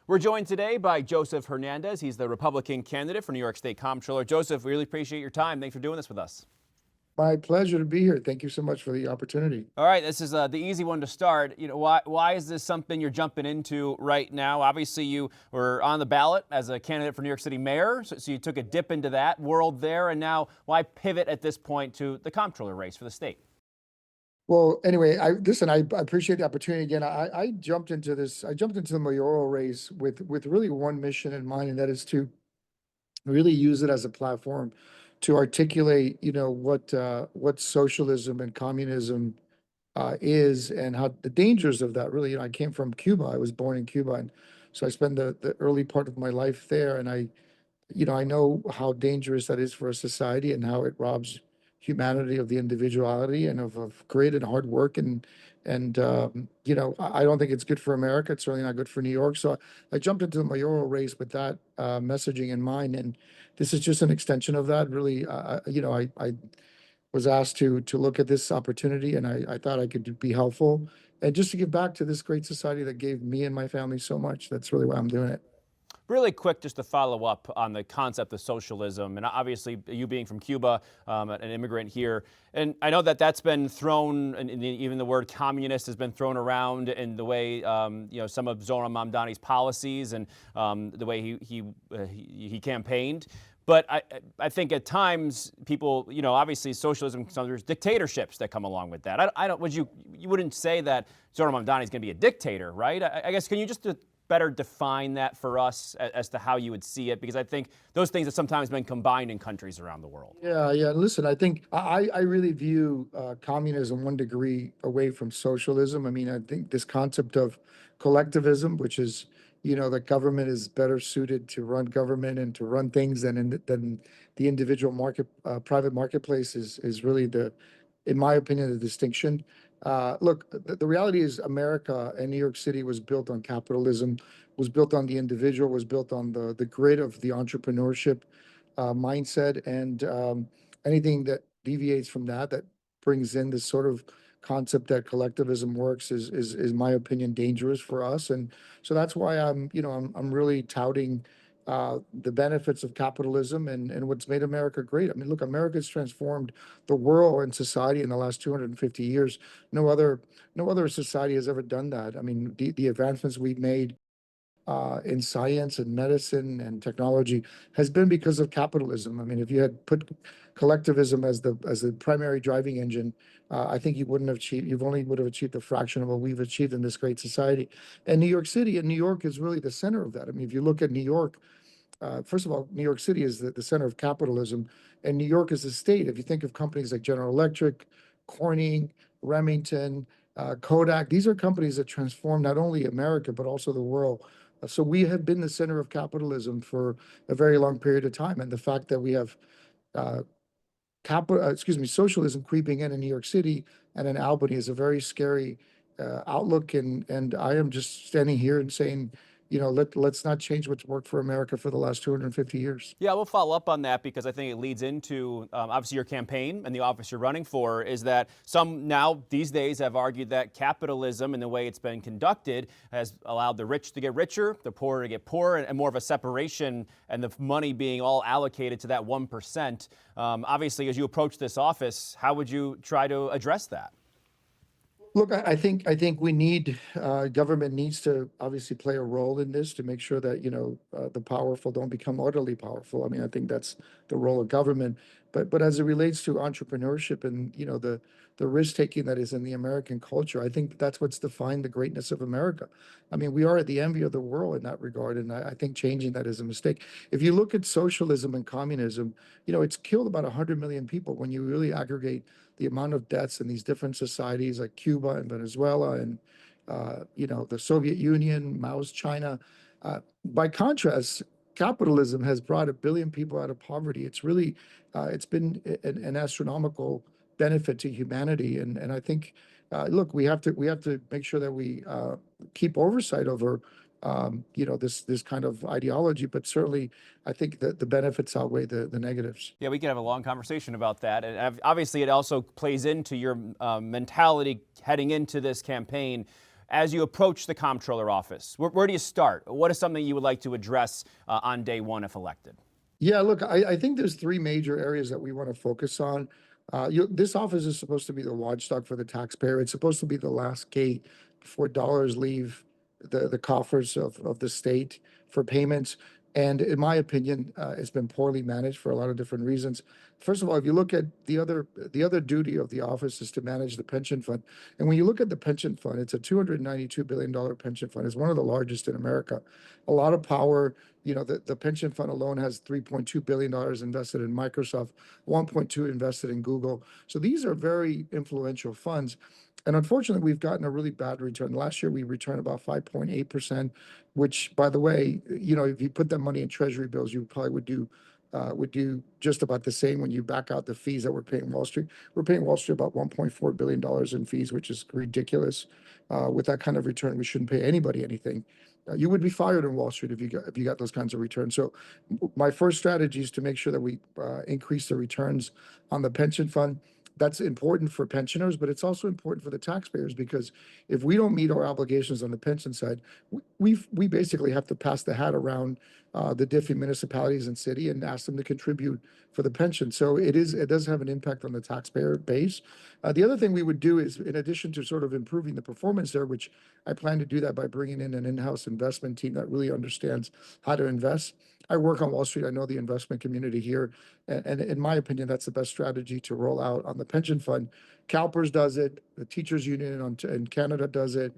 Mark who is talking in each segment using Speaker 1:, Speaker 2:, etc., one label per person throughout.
Speaker 1: We're joined today by Joseph Hernandez. He's the Republican candidate for New York State Comptroller. Joseph, we really appreciate your time. Thanks for doing this with us.
Speaker 2: My pleasure to be here. Thank you so much for the opportunity.
Speaker 1: All right, this is the easy one to start. Why is this something you're jumping into right now? Obviously, you were on the ballot as a candidate for New York City mayor, so you took a dip into that world there, and now why pivot at this point to the comptroller race for the state?
Speaker 2: Well, anyway, I appreciate the opportunity again. I jumped into this. I jumped into the mayoral race with really one mission in mind, and that is to really use it as a platform to articulate, what socialism and communism is, and how the dangers of that. Really, I came from Cuba. I was born in Cuba, and so I spent the early part of my life there, and I know how dangerous that is for a society and how it robs humanity of the individuality and of grit and hard work. And I don't think it's good for America. It's certainly not good for New York. So I jumped into the mayoral race with that messaging in mind. And this is just an extension of that. Really, I was asked to look at this opportunity, and I thought I could be helpful and just to give back to this great society that gave me and my family so much. That's really why I'm doing it.
Speaker 1: Really quick, just to follow up on the concept of socialism, and obviously you being from Cuba, an immigrant here, and I know that that's been thrown, and even the word communist has been thrown around in the way some of Zohran Mamdani's policies and the way he campaigned. But I think at times people, obviously socialism, there's dictatorships that come along with that. You wouldn't say that Zohran Mamdani is going to be a dictator, right? I guess, can you just better define that for us as to how you would see it? Because I think those things have sometimes been combined in countries around the world.
Speaker 2: Yeah, yeah. Listen, I think I really view communism one degree away from socialism. I mean, I think this concept of collectivism, which is, that government is better suited to run government and to run things than the individual private marketplace is really in my opinion, the distinction. Look, the reality is America and New York City was built on capitalism, was built on the individual, was built on the grid of the entrepreneurship mindset, and anything that deviates from that brings in this sort of concept that collectivism works is my opinion dangerous for us. And so that's why I'm really touting the benefits of capitalism and what's made America great. I mean, look, America's transformed the world and society in the last 250 years. No other society has ever done that. I mean, the advancements we've made in science and medicine and technology has been because of capitalism. I mean, if you had put collectivism as the primary driving engine, I think you wouldn't have achieved. You only would have achieved a fraction of what we've achieved in this great society. And New York City and New York is really the center of that. I mean, if you look at New York, first of all, New York City is the center of capitalism, and New York is the state. If you think of companies like General Electric, Corning, Remington, Kodak, these are companies that transform not only America but also the world. So we have been the center of capitalism for a very long period of time, and the fact that we have uh, socialism creeping in New York City and in Albany is a very scary outlook. And I am just standing here and saying, let's not change what's worked for America for the last 250 years.
Speaker 1: Yeah, we'll follow up on that because I think it leads into obviously your campaign and the office you're running for. Is that some now these days have argued that capitalism and the way it's been conducted has allowed the rich to get richer, the poor to get poorer, and more of a separation, and the money being all allocated to that 1%. Obviously, as you approach this office, how would you try to address that?
Speaker 2: Look, I think we need government needs to obviously play a role in this to make sure that the powerful don't become utterly powerful. I mean, I think that's the role of government. But as it relates to entrepreneurship and the risk taking that is in the American culture, I think that's what's defined the greatness of America. I mean, we are the envy of the world in that regard, and I think changing that is a mistake. If you look at socialism and communism, it's killed about 100 million people when you really aggregate the amount of deaths in these different societies like Cuba and Venezuela and the Soviet Union, Mao's China. By contrast, capitalism has brought 1 billion people out of poverty. It's been an astronomical benefit to humanity, and I think look, we have to make sure that we keep oversight over this kind of ideology, but certainly I think that the benefits outweigh the negatives.
Speaker 1: Yeah, we could have a long conversation about that. And obviously, it also plays into your mentality heading into this campaign. As you approach the comptroller office, where do you start? What is something you would like to address on day one if elected?
Speaker 2: Yeah, look, I think there's three major areas that we want to focus on. This office is supposed to be the watchdog for the taxpayer. It's supposed to be the last gate before dollars leave the coffers of the state for payments. And in my opinion, it's been poorly managed for a lot of different reasons. First of all, if you look at the other duty of the office is to manage the pension fund. And when you look at the pension fund, it's a $292 billion pension fund. It's one of the largest in America. A lot of power. The pension fund alone has $3.2 billion invested in Microsoft, 1.2 invested in Google. So these are very influential funds. And unfortunately, we've gotten a really bad return. Last year, we returned about 5.8%, which, by the way, if you put that money in treasury bills, you probably would do just about the same when you back out the fees that we're paying Wall Street. We're paying Wall Street about $1.4 billion in fees, which is ridiculous. With that kind of return, we shouldn't pay anybody anything. You would be fired on Wall Street if you got those kinds of returns. So my first strategy is to make sure that we increase the returns on the pension fund. That's important for pensioners, but it's also important for the taxpayers, because if we don't meet our obligations on the pension side, we basically have to pass the hat around the different municipalities and city and ask them to contribute for the pension. So it does have an impact on the taxpayer base. The other thing we would do is, in addition to sort of improving the performance there, which I plan to do that by bringing in an in-house investment team that really understands how to invest. I work on Wall Street. I know the investment community here. And in my opinion, that's the best strategy to roll out on the pension fund. CalPERS does it. The teachers union in Canada does it.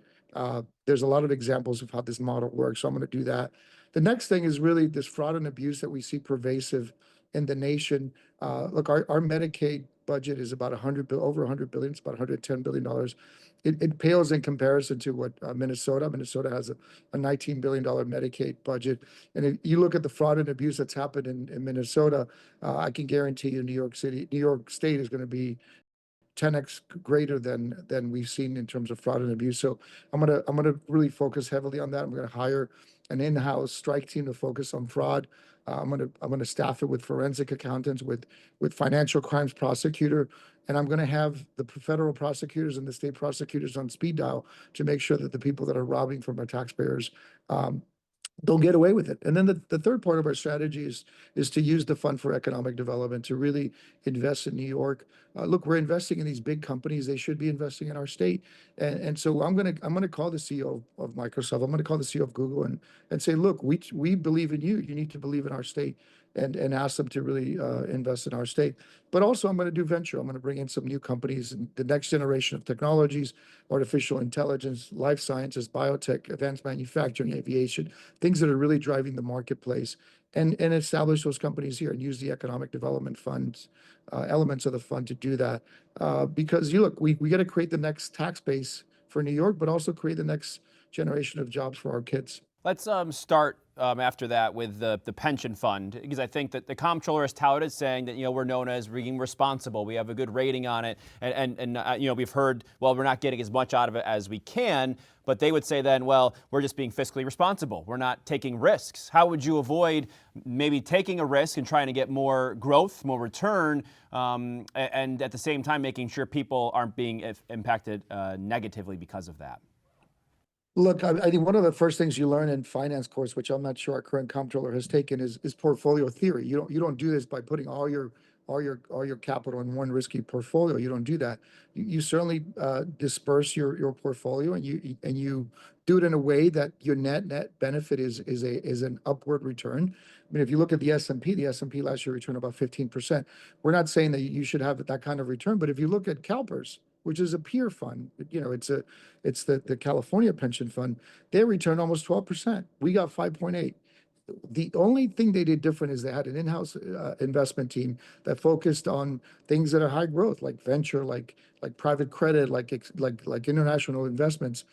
Speaker 2: There's a lot of examples of how this model works. So I'm going to do that. The next thing is really this fraud and abuse that we see pervasive in the nation. Look, our Medicaid budget is about over 100 billion. It's about $110 billion. It pales in comparison to what Minnesota has a $19 billion Medicaid budget. And if you look at the fraud and abuse that's happened in Minnesota, I can guarantee you New York State is going to be 10x greater than we've seen in terms of fraud and abuse. So I'm gonna really focus heavily on that. I'm gonna hire an in-house strike team to focus on fraud. I'm gonna staff it with forensic accountants, with financial crimes prosecutor, and I'm gonna have the federal prosecutors and the state prosecutors on speed dial to make sure that the people that are robbing from our taxpayers don't get away with it. And then the third part of our strategy is to use the fund for economic development to really invest in New York. Look, we're investing in these big companies. They should be investing in our state. And so I'm gonna call the CEO of Microsoft. I'm gonna call the CEO of Google and say, look, we believe in you. You need to believe in our state, and ask them to really invest in our state. But also, I'm going to do venture. I'm going to bring in some new companies and the next generation of technologies, artificial intelligence, life sciences, biotech, advanced manufacturing, aviation, things that are really driving the marketplace, and establish those companies here and use the economic development funds, elements of the fund to do that. Because we got to create the next tax base for New York, but also create the next generation of jobs for our kids.
Speaker 1: Let's start after that with the pension fund, because I think that the comptroller is touted saying that we're known as being responsible. We have a good rating on it, and we've heard, well, we're not getting as much out of it as we can, but they would say then, well, we're just being fiscally responsible. We're not taking risks. How would you avoid maybe taking a risk and trying to get more growth, more return, and at the same time making sure people aren't being impacted negatively because of that?
Speaker 2: Look, I think one of the first things you learn in finance course, which I'm not sure our current comptroller has taken, is portfolio theory. You don't do this by putting all your capital in one risky portfolio. You don't do that. You certainly disperse your portfolio, and you do it in a way that your net benefit is an upward return. I mean, if you look at the S&P last year returned about 15%. We're not saying that you should have that kind of return, but if you look at CalPERS, which is a peer fund, it's the California pension fund, they returned almost 12%. We got 5.8. The only thing they did different is they had an in-house investment team that focused on things that are high growth, like venture, like private credit, like international investments.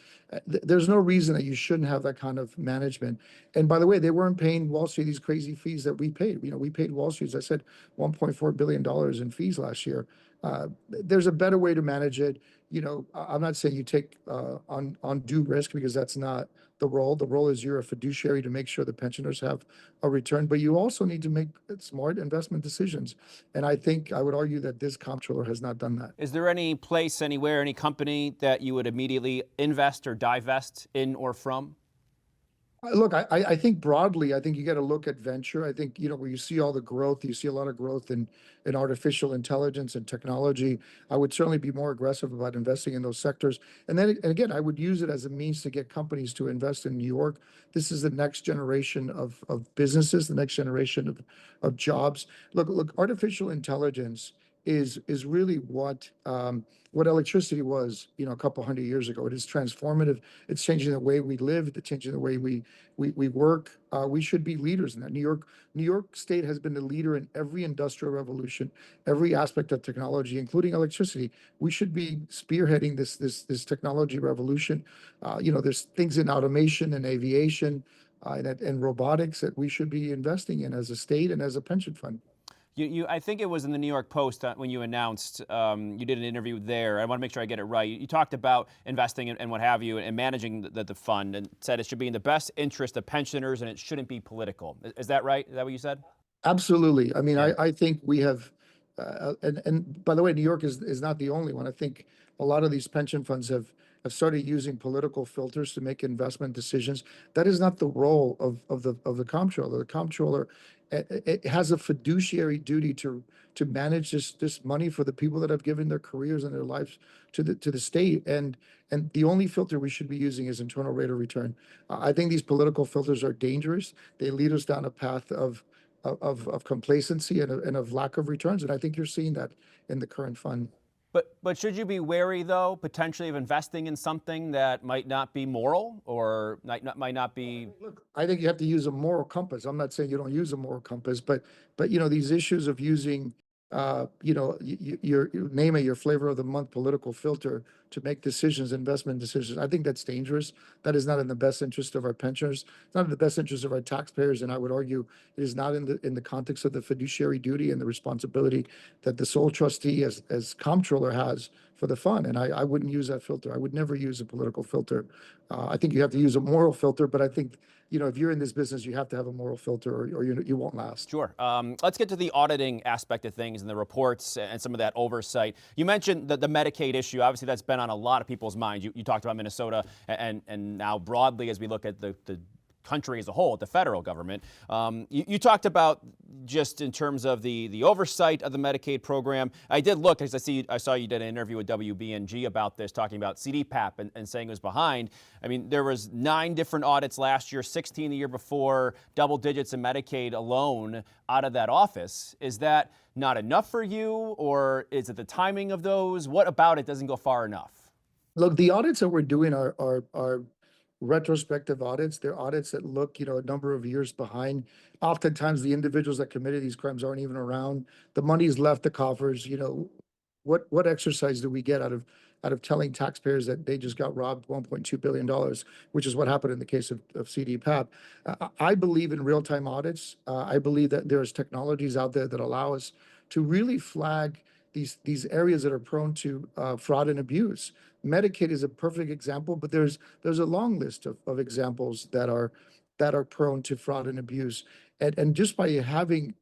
Speaker 2: There's no reason that you shouldn't have that kind of management. And by the way, they weren't paying Wall Street these crazy fees that we paid. We paid Wall Street, as I said, $1.4 billion in fees last year. There's a better way to manage it. I'm not saying you take on undue risk, because that's not the role. The role is you're a fiduciary to make sure the pensioners have a return, but you also need to make smart investment decisions. And I think I would argue that this comptroller has not done that.
Speaker 1: Is there any place, anywhere, any company that you would immediately invest or divest in or from?
Speaker 2: Look, I think broadly, I think you got to look at venture. I think, where you see all the growth, you see a lot of growth in artificial intelligence and technology. I would certainly be more aggressive about investing in those sectors. And then and again, I would use it as a means to get companies to invest in New York. This is the next generation of businesses, the next generation of jobs. Look, artificial intelligence is really what electricity was, a couple hundred years ago. It is transformative. It's changing the way we live. It's changing the way we work. We should be leaders in that. New York State has been the leader in every industrial revolution, every aspect of technology, including electricity. We should be spearheading this technology revolution. There's things in automation and aviation and robotics that we should be investing in as a state and as a pension fund.
Speaker 1: I think it was in the New York Post when you announced, you did an interview there. I want to make sure I get it right. You talked about investing and what have you and managing the fund, and said it should be in the best interest of pensioners and it shouldn't be political. Is that right? Is that what you said?
Speaker 2: Absolutely. I mean,
Speaker 1: Yeah.
Speaker 2: I think we have, and by the way, New York is not the only one. I think a lot of these pension funds have started using political filters to make investment decisions. That is not the role of the comptroller. The comptroller, it has a fiduciary duty to manage this money for the people that have given their careers and their lives to the state. And the only filter we should be using is internal rate of return. I think these political filters are dangerous. They lead us down a path of complacency and of lack of returns. And I think you're seeing that in the current fund.
Speaker 1: But should you be wary, though, potentially of investing in something that might not be moral or might not be?
Speaker 2: Look, I think you have to use a moral compass. I'm not saying you don't use a moral compass, but these issues of using your name it, your flavor of the month political filter to make decisions, investment decisions. I think that's dangerous. That is not in the best interest of our pensioners. It's not in the best interest of our taxpayers. And I would argue it is not in the context of the fiduciary duty and the responsibility that the sole trustee as comptroller has for the fund. And I wouldn't use that filter. I would never use a political filter. I think you have to use a moral filter, but I think if you're in this business, you have to have a moral filter, or you won't last.
Speaker 1: Sure. Let's get to the auditing aspect of things and the reports and some of that oversight. You mentioned the Medicaid issue. Obviously, that's been on a lot of people's minds. You talked about Minnesota and now broadly as we look at the country as a whole, at the federal government. You talked about just in terms of the oversight of the Medicaid program. I did look, as I saw you did an interview with WBNG about this, talking about CDPAP and saying it was behind. I mean, there was 9 different audits last year, 16 the year before, double digits in Medicaid alone out of that office. Is that not enough for you, or is it the timing of those? What about it doesn't go far enough?
Speaker 2: Look, the audits that we're doing are retrospective audits. They're audits that look, a number of years behind. Oftentimes, the individuals that committed these crimes aren't even around. The money's left the coffers. What exercise do we get out of telling taxpayers that they just got robbed $1.2 billion, which is what happened in the case of CDPAP. I believe in real-time audits. I believe that there's technologies out there that allow us to really flag these areas that are prone to fraud and abuse. Medicaid is a perfect example, but there's a long list of examples that are prone to fraud and abuse. And just by having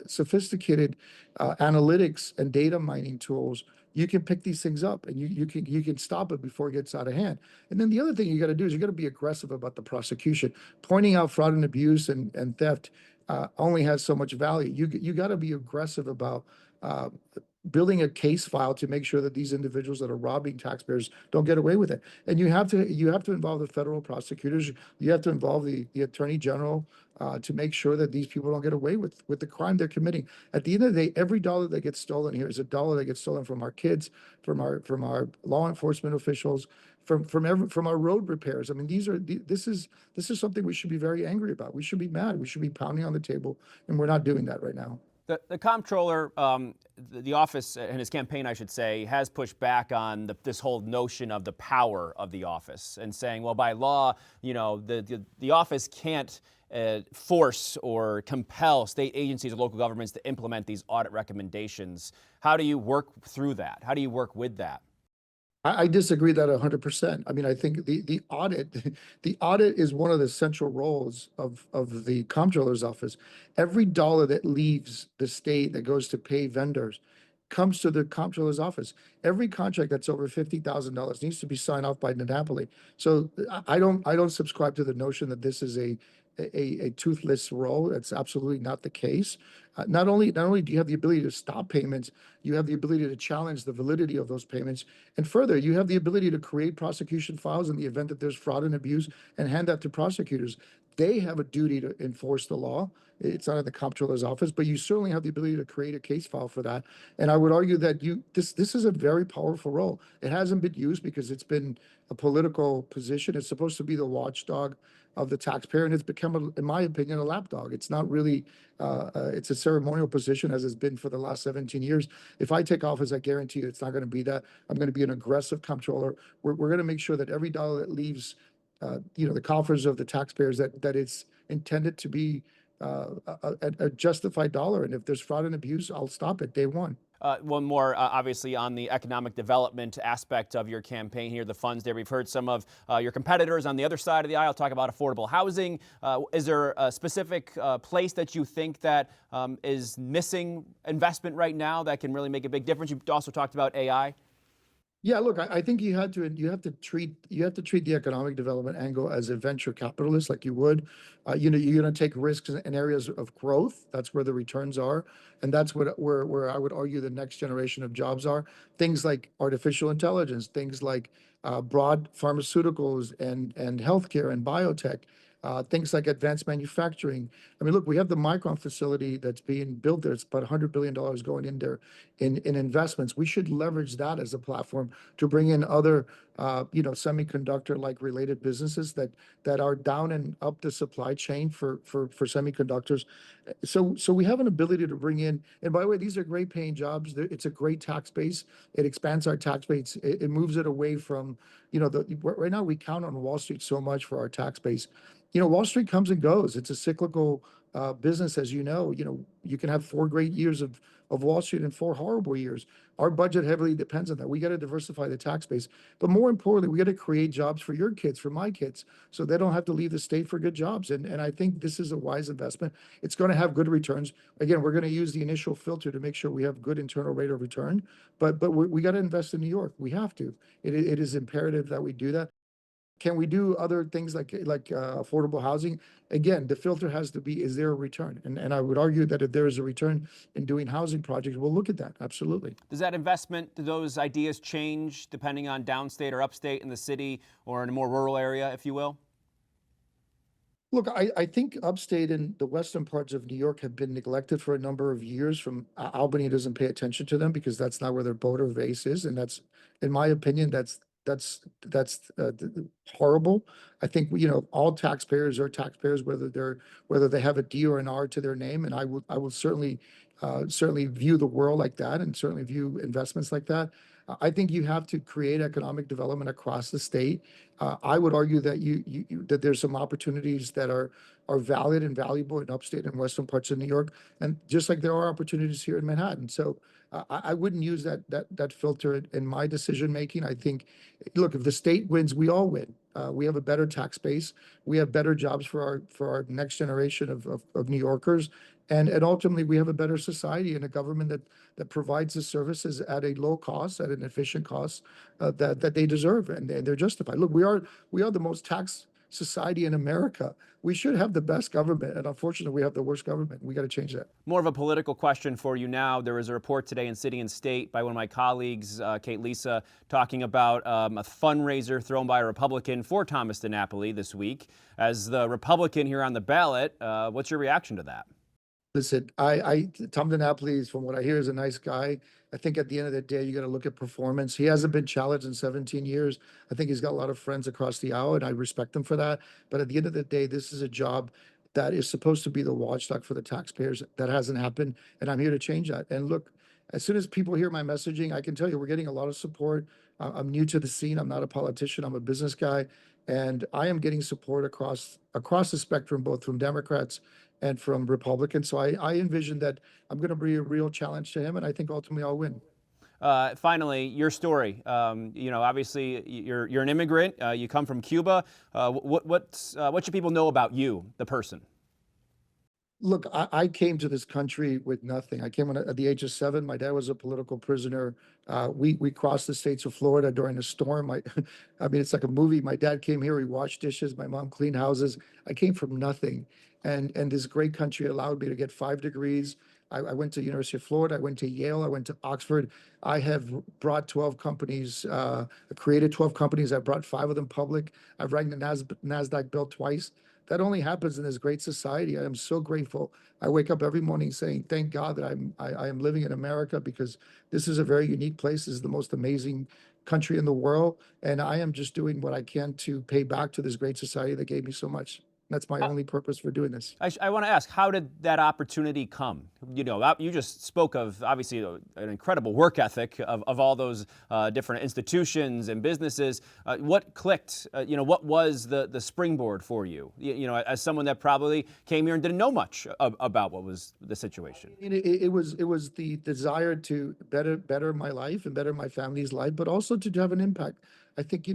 Speaker 2: sophisticated analytics and data mining tools, you can pick these things up and you can stop it before it gets out of hand. And then the other thing you got to do is you got to be aggressive about the prosecution. Pointing out fraud and abuse and theft only has so much value. You got to be aggressive about building a case file to make sure that these individuals that are robbing taxpayers don't get away with it. And you have to involve the federal prosecutors. You have to involve the attorney general to make sure that these people don't get away with the crime they're committing. At the end of the day, every dollar that gets stolen here is a dollar that gets stolen from our kids, from our law enforcement officials, from our road repairs. I mean, this is something we should be very angry about. We should be mad. We should be pounding on the table, and we're not doing that right now.
Speaker 1: The comptroller, the office and his campaign, I should say, has pushed back on this whole notion of the power of the office and saying, well, by law, the office can't force or compel state agencies or local governments to implement these audit recommendations. How do you work through that? How do you work with that?
Speaker 2: I disagree that 100%. I mean, I think the audit, the audit is one of the central roles of the comptroller's office. Every dollar that leaves the state that goes to pay vendors comes to the comptroller's office. Every contract that's over $50,000 needs to be signed off by Napoli. So I don't subscribe to the notion that this is a toothless role. That's absolutely not the case. Not only do you have the ability to stop payments, you have the ability to challenge the validity of those payments. And further, you have the ability to create prosecution files in the event that there's fraud and abuse and hand that to prosecutors. They have a duty to enforce the law. It's not in the comptroller's office, but you certainly have the ability to create a case file for that. And I would argue that this is a very powerful role. It hasn't been used because it's been a political position. It's supposed to be the watchdog of the taxpayer, and it's become, in my opinion, a lapdog. It's not really. It's a ceremonial position, as it's been for the last 17 years. If I take office, I guarantee you it's not going to be that. I'm going to be an aggressive comptroller. We're going to make sure that every dollar that leaves, the coffers of the taxpayers, that it's intended to be a justified dollar. And if there's fraud and abuse, I'll stop it day one.
Speaker 1: One more, obviously, on the economic development aspect of your campaign here, the funds there. We've heard some of your competitors on the other side of the aisle talk about affordable housing. Is there a specific place that you think that is missing investment right now that can really make a big difference? You also talked about AI.
Speaker 2: Yeah, look, I think you have to treat the economic development angle as a venture capitalist, like you would. You're going to take risks in areas of growth. That's where the returns are, and that's where I would argue the next generation of jobs are. Things like artificial intelligence, things like broad pharmaceuticals and healthcare and biotech. Things like advanced manufacturing. I mean, look, we have the Micron facility that's being built there. It's about $100 billion going in there in investments. We should leverage that as a platform to bring in other, semiconductor-like related businesses that are down and up the supply chain for semiconductors. So we have an ability to bring in, and by the way, these are great paying jobs. It's a great tax base. It expands our tax base. It moves it away from, right now we count on Wall Street so much for our tax base. Wall Street comes and goes. It's a cyclical business, as you know. You can have 4 great years of Wall Street and 4 horrible years. Our budget heavily depends on that. We got to diversify the tax base, but more importantly, we got to create jobs for your kids, for my kids, so they don't have to leave the state for good jobs. And I think this is a wise investment. It's going to have good returns. Again, we're going to use the initial filter to make sure we have good internal rate of return. But we got to invest in New York. We have to. It is imperative that we do that. Can we do other things like affordable housing? Again, the filter has to be, is there a return? And I would argue that if there is a return in doing housing projects, we'll look at that. Absolutely.
Speaker 1: Does that investment, do those ideas change depending on downstate or upstate in the city or in a more rural area, if you will?
Speaker 2: Look, I think upstate and the western parts of New York have been neglected for a number of years. From Albany doesn't pay attention to them because that's not where their voter base is, and that's, in my opinion, that's horrible. I think all taxpayers are taxpayers, whether they have a D or an R to their name, and I will certainly view the world like that, and certainly view investments like that. I think you have to create economic development across the state. I would argue that that there's some opportunities that are valid and valuable in upstate and western parts of New York, and just like there are opportunities here in Manhattan. So I wouldn't use that filter in my decision making. I think, look, if the state wins, we all win. We have a better tax base. We have better jobs for our next generation of New Yorkers. And ultimately, we have a better society and a government that provides the services at a low cost, at an efficient cost that they deserve, and they're justified. Look, we are the most taxed society in America. We should have the best government, and unfortunately, we have the worst government. We got to change that.
Speaker 1: More of a political question for you now. There was a report today in City and State by one of my colleagues, Kate Lisa, talking about a fundraiser thrown by a Republican for Thomas DiNapoli this week. As the Republican here on the ballot, what's your reaction to that?
Speaker 2: Listen, Tom DiNapoli, from what I hear, is a nice guy. I think at the end of the day, you got to look at performance. He hasn't been challenged in 17 years. I think he's got a lot of friends across the aisle, and I respect him for that. But at the end of the day, this is a job that is supposed to be the watchdog for the taxpayers. That hasn't happened, and I'm here to change that. And look, as soon as people hear my messaging, I can tell you we're getting a lot of support. I'm new to the scene. I'm not a politician. I'm a business guy. And I am getting support across the spectrum, both from Democrats and from Republicans. So I envision that I'm going to be a real challenge to him, and I think ultimately I'll win.
Speaker 1: Finally, your story. Obviously, you're an immigrant. You come from Cuba. What should people know about you, the person?
Speaker 2: Look, I came to this country with nothing. I came at the age of 7. My dad was a political prisoner. We crossed the states of Florida during a storm. I mean, it's like a movie. My dad came here. He washed dishes. My mom cleaned houses. I came from nothing, and this great country allowed me to get 5 degrees. I went to University of Florida. I went to Yale. I went to Oxford. I have brought 12 companies, created 12 companies. I brought 5 of them public. I've rang the NASDAQ bell twice. That only happens in this great society. I am so grateful. I wake up every morning saying, "Thank God that I am living in America, because this is a very unique place. This is the most amazing country in the world, and I am just doing what I can to pay back to this great society that gave me so much. That's my only purpose for doing this."
Speaker 1: I want to ask, how did that opportunity come? You just spoke of obviously an incredible work ethic of all those different institutions and businesses. What clicked? What was the springboard for you? As someone that probably came here and didn't know much about what was the situation.
Speaker 2: It was the desire to better my life and better my family's life, but also to have an impact. I think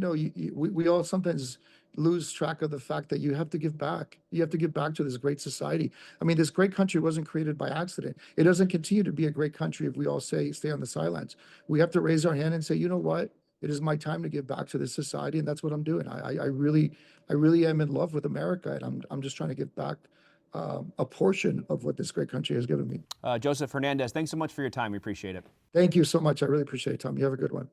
Speaker 2: we all sometimes lose track of the fact that you have to give back. You have to give back to this great society. I mean, this great country wasn't created by accident. It doesn't continue to be a great country if we all stay on the sidelines. We have to raise our hand and say, you know what? It is my time to give back to this society, and that's what I'm doing. I really am in love with America, and I'm just trying to give back a portion of what this great country has given me.
Speaker 1: Joseph Hernandez, thanks so much for your time. We appreciate it.
Speaker 2: Thank you so much. I really appreciate it, Tom. You have a good one.